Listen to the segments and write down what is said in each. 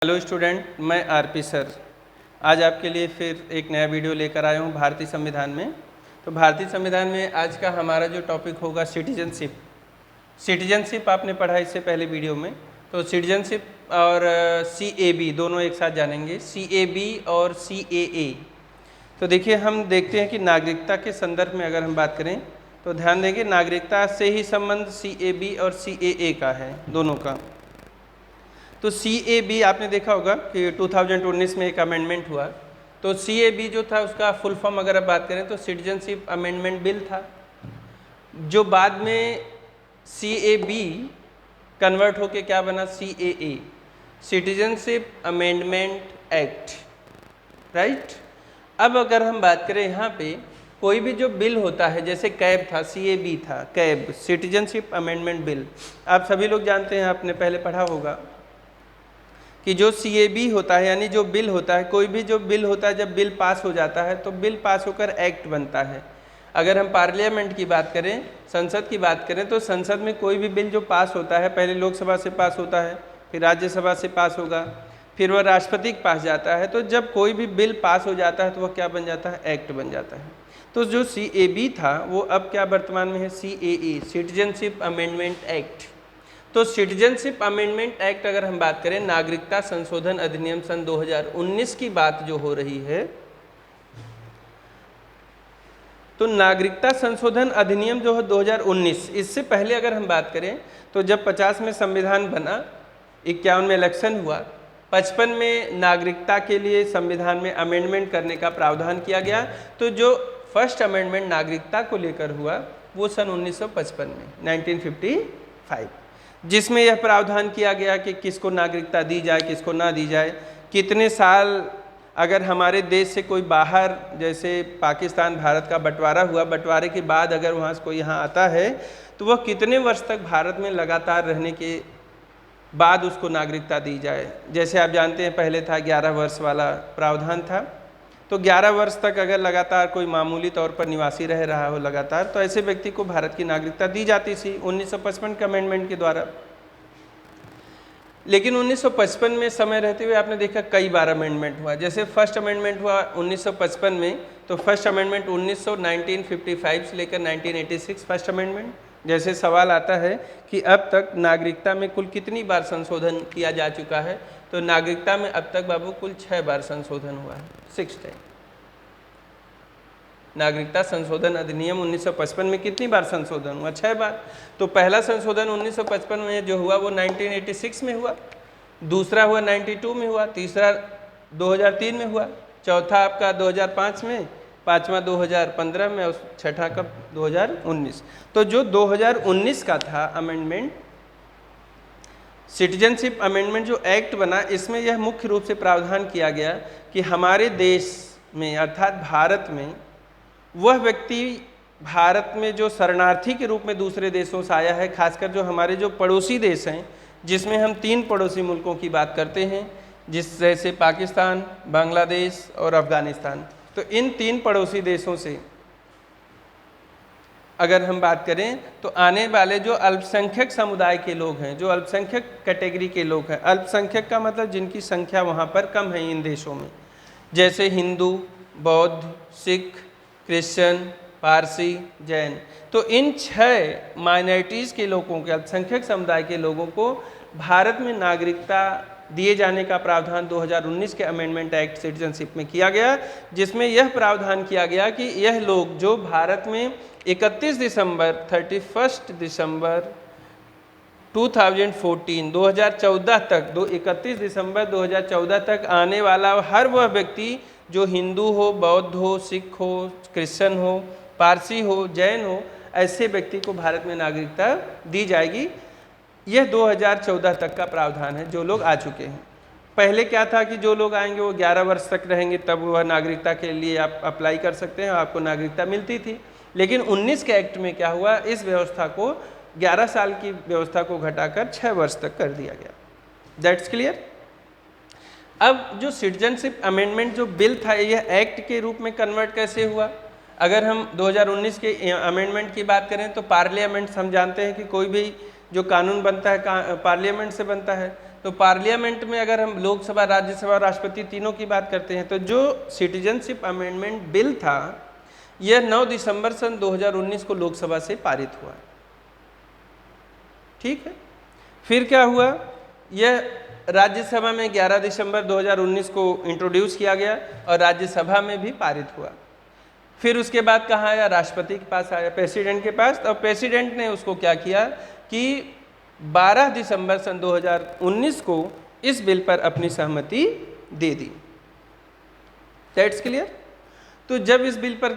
Hello student, मैं RP sir आज आपके लिए फिर एक नया वीडियो लेकर आया हूँ भारतीय संविधान में। तो भारतीय संविधान में आज का हमारा जो टॉपिक होगा सिटीजनशिप। सिटीजनशिप आपने पढ़ा इससे पहले वीडियो में, तो सिटीजनशिप और CAB दोनों एक साथ जानेंगे, CAB और CAA। तो देखिए, हम देखते हैं कि नागरिकता के संदर्भ में अगर हम बात करें तो ध्यान देंगे नागरिकता से ही संबंध CAB और CAA का है, दोनों का। तो CAB आपने देखा होगा कि 2019 में एक अमेंडमेंट हुआ। तो CAB जो था उसका फुल फॉर्म अगर आप बात करें तो सिटीजनशिप अमेंडमेंट बिल था, जो बाद में CAB कन्वर्ट होके क्या बना, CAA, citizenship amendment act, right. अब अगर हम बात करें यहाँ पे कोई भी जो बिल होता है, जैसे कैब था, CAB था, कैब सिटीजनशिप अमेंडमेंट बिल। आप सभी लोग जानते हैं, आपने पहले पढ़ा होगा कि जो CAB होता है यानी जो बिल होता है, कोई भी जो बिल होता है, जब बिल पास हो जाता है तो बिल पास होकर एक्ट बनता है। अगर हम पार्लियामेंट की बात करें, संसद की बात करें, तो संसद में कोई भी बिल जो पास होता है पहले लोकसभा से पास होता है, फिर राज्यसभा से पास होगा, फिर वह राष्ट्रपति के पास जाता है। तो जब कोई भी बिल पास हो जाता है तो वह क्या बन जाता है, एक्ट बन जाता है। तो जो CAB था वो अब क्या वर्तमान में है, CAA, सिटीजनशिप अमेंडमेंट एक्ट। तो सिटीजनशिप अमेंडमेंट एक्ट अगर हम बात करें, नागरिकता संशोधन अधिनियम सन 2019 की बात जो हो रही है, तो नागरिकता संशोधन अधिनियम जो है 2019, इससे पहले अगर हम बात करें तो जब 50 में संविधान बना, 51 में इलेक्शन हुआ, 55 में नागरिकता के लिए संविधान में अमेंडमेंट करने का प्रावधान किया गया। तो जो फर्स्ट अमेंडमेंट नागरिकता को लेकर हुआ वो सन 1955 में, 1955, जिसमें यह प्रावधान किया गया कि किसको नागरिकता दी जाए, किसको ना दी जाए, कितने साल अगर हमारे देश से कोई बाहर, जैसे पाकिस्तान भारत का बंटवारा हुआ, बंटवारे के बाद अगर वहाँ से कोई यहाँ आता है तो वह कितने वर्ष तक भारत में लगातार रहने के बाद उसको नागरिकता दी जाए। जैसे आप जानते हैं पहले था 11 वर्ष वाला प्रावधान था, तो 11 वर्ष तक अगर लगातार कोई मामूली तौर पर निवासी रह रहा हो लगातार, तो ऐसे व्यक्ति को भारत की नागरिकता दी जाती थी 1955 के अमेंडमेंट के द्वारा। लेकिन 1955 में समय रहते हुए आपने देखा कई बार अमेंडमेंट हुआ। जैसे फर्स्ट अमेंडमेंट हुआ 1955 में, तो फर्स्ट अमेंडमेंट 1955 से लेकर 1986 फर्स्ट अमेंडमेंट। जैसे सवाल आता है कि अब तक नागरिकता में कुल कितनी बार संशोधन किया जा चुका है, तो नागरिकता में अब तक बाबू कुल 6 बार संशोधन हुआ है, 6 टाइम। नागरिकता संशोधन अधिनियम 1955 में कितनी बार संशोधन हुआ, 6 बार। तो पहला संशोधन 1955 में जो हुआ वो 1986 में हुआ, दूसरा हुआ 92 में हुआ, तीसरा 2003 में हुआ, चौथा आपका 2005 में, पांचवा 2015 में और छठा कब, 2019। तो जो 2019 का था अमेंडमेंट, सिटीजनशिप अमेंडमेंट जो एक्ट बना, इसमें यह मुख्य रूप से प्रावधान किया गया कि हमारे देश में अर्थात भारत में वह व्यक्ति भारत में जो शरणार्थी के रूप में दूसरे देशों से आया है, खासकर जो हमारे जो पड़ोसी देश हैं, जिसमें हम 3 पड़ोसी मुल्कों की बात करते हैं, जैसे पाकिस्तान, बांग्लादेश और अफगानिस्तान। तो इन 3 पड़ोसी देशों से अगर हम बात करें तो आने वाले जो अल्पसंख्यक समुदाय के लोग हैं, जो अल्पसंख्यक कैटेगरी के लोग हैं, अल्पसंख्यक का मतलब जिनकी संख्या वहाँ पर कम है इन देशों में, जैसे हिंदू, बौद्ध, सिख, क्रिश्चियन, पारसी, जैन। तो इन 6 माइनॉरिटीज़ के लोगों के, अल्पसंख्यक समुदाय के लोगों को भारत में नागरिकता दिए जाने का प्रावधान 2019 के अमेंडमेंट एक्ट सिटीजनशिप में किया गया, जिसमें यह प्रावधान किया गया कि यह लोग जो भारत में 31 दिसंबर 2014 तक 31 दिसंबर 2014 तक आने वाला हर वह व्यक्ति जो हिंदू हो, बौद्ध हो, सिख हो, क्रिश्चियन हो, पारसी हो, जैन हो, ऐसे व्यक्ति को भारत में नागरिकता दी जाएगी। यह 2014 तक का प्रावधान है, जो लोग आ चुके हैं। पहले क्या था कि जो लोग आएंगे वो 11 वर्ष तक रहेंगे, तब वह नागरिकता के लिए आप अप्लाई कर सकते हैं, आपको नागरिकता मिलती थी। लेकिन 19 के एक्ट में क्या हुआ, इस व्यवस्था को 11 साल की व्यवस्था को घटाकर 6 वर्ष तक कर दिया गया। That's clear. अब जो सिटीजनशिप अमेंडमेंट जो बिल था, यह एक्ट के रूप में कन्वर्ट कैसे हुआ। अगर हम 2019 के अमेंडमेंट की बात करें तो पार्लियामेंट, हम जानते हैं कि कोई भी जो कानून बनता है पार्लियामेंट से बनता है। तो पार्लियामेंट में अगर हम लोकसभा, राज्यसभा, राष्ट्रपति तीनों की बात करते हैं तो जो सिटीजनशिप अमेंडमेंट बिल था यह 9 दिसंबर सन 2019 को लोकसभा से पारित हुआ। ठीक है, फिर क्या हुआ, यह राज्यसभा में 11 दिसंबर 2019 को इंट्रोड्यूस किया गया और राज्यसभा में भी पारित हुआ। फिर उसके बाद कहाँ आया, राष्ट्रपति के पास आया, प्रेसिडेंट के पास, और प्रेसिडेंट ने उसको क्या किया कि 12 दिसंबर सन 2019 को इस बिल पर अपनी सहमति दे दी। That's clear. तो जब इस बिल पर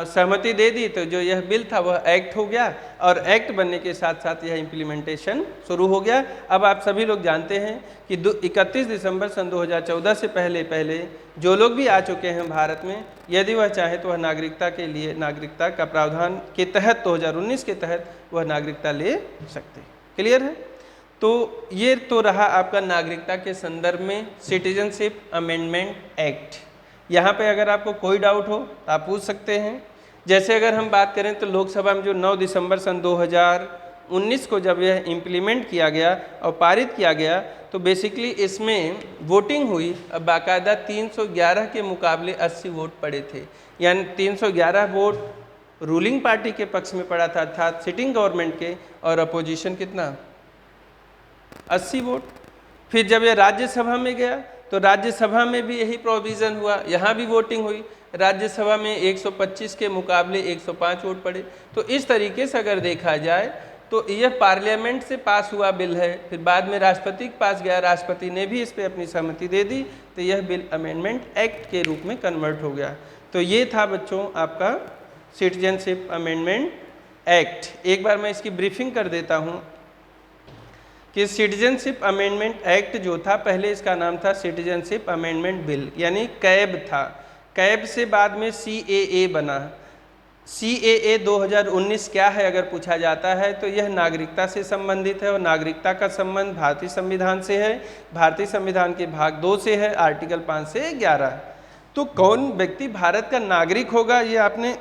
सहमति दे दी तो जो यह बिल था वह एक्ट हो गया और एक्ट बनने के साथ साथ यह इम्प्लीमेंटेशन शुरू हो गया। अब आप सभी लोग जानते हैं कि 31 दिसंबर सन 2014 से पहले जो लोग भी आ चुके हैं भारत में, यदि वह चाहे तो वह नागरिकता के लिए, नागरिकता का प्रावधान के तहत 2019 के तहत वह नागरिकता ले सकते हैं। क्लियर है। तो ये तो रहा आपका नागरिकता के संदर्भ में सिटीजनशिप अमेंडमेंट एक्ट। यहाँ पे अगर आपको कोई डाउट हो तो आप पूछ सकते हैं। जैसे अगर हम बात करें तो लोकसभा में जो 9 दिसंबर सन 2019 को जब यह इम्प्लीमेंट किया गया और पारित किया गया तो बेसिकली इसमें वोटिंग हुई। अब बाकायदा 311 के मुकाबले 80 वोट पड़े थे, यानी 311 वोट रूलिंग पार्टी के पक्ष में पड़ा था, अर्थात सिटिंग गवर्नमेंट के, और अपोजिशन कितना, 80 वोट। फिर जब यह राज्यसभा में गया तो राज्यसभा में भी यही प्रोविज़न हुआ, यहाँ भी वोटिंग हुई। राज्यसभा में 125 के मुकाबले 105 वोट पड़े। तो इस तरीके से अगर देखा जाए तो यह पार्लियामेंट से पास हुआ बिल है, फिर बाद में राष्ट्रपति के पास गया, राष्ट्रपति ने भी इस पर अपनी सहमति दे दी, तो यह बिल अमेंडमेंट एक्ट के रूप में कन्वर्ट हो गया। तो ये था बच्चों आपका सिटीजनशिप अमेंडमेंट एक्ट। एक बार मैं इसकी ब्रीफिंग कर देता हूँ कि सिटीजनशिप अमेंडमेंट एक्ट जो था, पहले इसका नाम था सिटीजनशिप अमेंडमेंट बिल, यानी कैब था। कैब से बाद में CAA बना। CAA 2019 क्या है अगर पूछा जाता है तो यह नागरिकता से संबंधित है और नागरिकता का संबंध भारतीय संविधान से है। भारतीय संविधान के भाग 2 से है, आर्टिकल 5 से 11। तो कौन व्यक्ति भारत का नागरिक होगा, ये आपने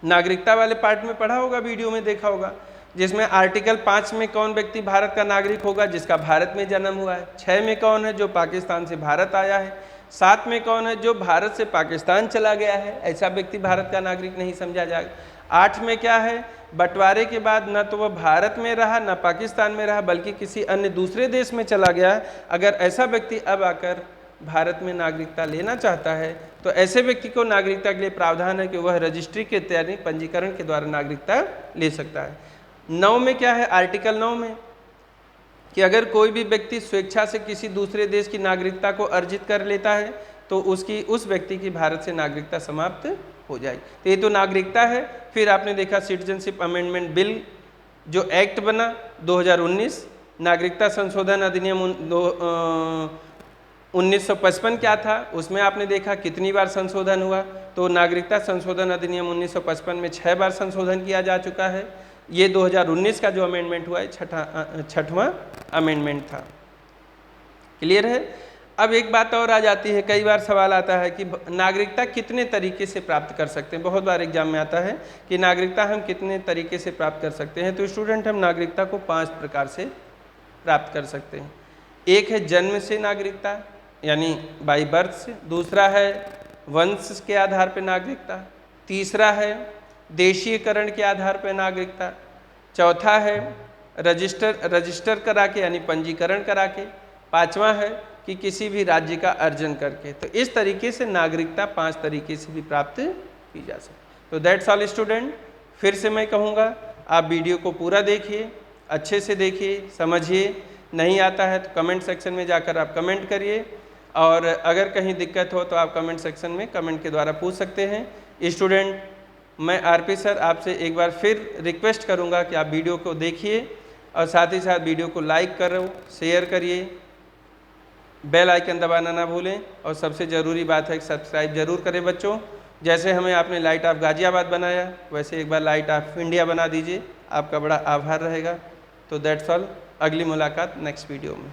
नागरिकता वाले पार्ट में पढ़ा होगा, वीडियो में देखा होगा, जिसमें आर्टिकल 5 में कौन व्यक्ति भारत का नागरिक होगा, जिसका भारत में जन्म हुआ है। 6 में कौन है, जो पाकिस्तान से भारत आया है। 7 में कौन है, जो भारत से पाकिस्तान चला गया है, ऐसा व्यक्ति भारत का नागरिक नहीं समझा जाएगा। 8 में क्या है, बंटवारे के बाद न तो वह भारत में रहा न पाकिस्तान में रहा, बल्कि किसी अन्य दूसरे देश में चला गया। अगर ऐसा व्यक्ति अब आकर भारत में नागरिकता लेना चाहता है तो ऐसे व्यक्ति को नागरिकता के लिए प्रावधान है कि वह रजिस्ट्री के तैयारी, पंजीकरण के द्वारा नागरिकता ले सकता है। 9 में क्या है, आर्टिकल 9 में कि अगर कोई भी व्यक्ति स्वेच्छा से किसी दूसरे देश की नागरिकता को अर्जित कर लेता है तो उस व्यक्ति की भारत से नागरिकता समाप्त हो जाएगी। तो ये तो नागरिकता है। फिर आपने देखा सिटीजनशिप अमेंडमेंट बिल जो एक्ट बना 2019, नागरिकता संशोधन अधिनियम 1955 क्या था, उसमें आपने देखा कितनी बार संशोधन हुआ। तो नागरिकता संशोधन अधिनियम 1955 में 6 बार संशोधन किया जा चुका है। ये 2019 का जो अमेंडमेंट हुआ है छठवां अमेंडमेंट था। क्लियर है। अब एक बात और आ जाती है, कई बार सवाल आता है कि नागरिकता कितने तरीके से प्राप्त कर सकते हैं। बहुत बार एग्जाम में आता है कि नागरिकता हम कितने तरीके से प्राप्त कर सकते हैं। तो स्टूडेंट, हम नागरिकता को 5 प्रकार से प्राप्त कर सकते हैं। एक है जन्म से नागरिकता, यानी बाई बर्थ से। दूसरा है वंश के आधार पर नागरिकता। तीसरा है देशीयकरण के आधार पर नागरिकता। चौथा है रजिस्टर करा के, यानी पंजीकरण करा के। 5वां है कि किसी भी राज्य का अर्जन करके। तो इस तरीके से नागरिकता 5 तरीके से भी प्राप्त की जा सकती। तो दैट्स ऑल स्टूडेंट। फिर से मैं कहूँगा आप वीडियो को पूरा देखिए, अच्छे से देखिए, समझिए। नहीं आता है तो कमेंट सेक्शन में जाकर आप कमेंट करिए, और अगर कहीं दिक्कत हो तो आप कमेंट सेक्शन में कमेंट के द्वारा पूछ सकते हैं। स्टूडेंट, मैं RP सर आपसे एक बार फिर रिक्वेस्ट करूंगा कि आप वीडियो को देखिए और साथ ही साथ वीडियो को लाइक करो, शेयर करिए, बेल आइकन दबाना ना भूलें, और सबसे ज़रूरी बात है कि सब्सक्राइब जरूर करें बच्चों। जैसे हमें आपने लाइट ऑफ गाज़ियाबाद बनाया, वैसे एक बार लाइट ऑफ इंडिया बना दीजिए, आपका बड़ा आभार रहेगा। तो दैट्स ऑल। अगली मुलाकात नेक्स्ट वीडियो में।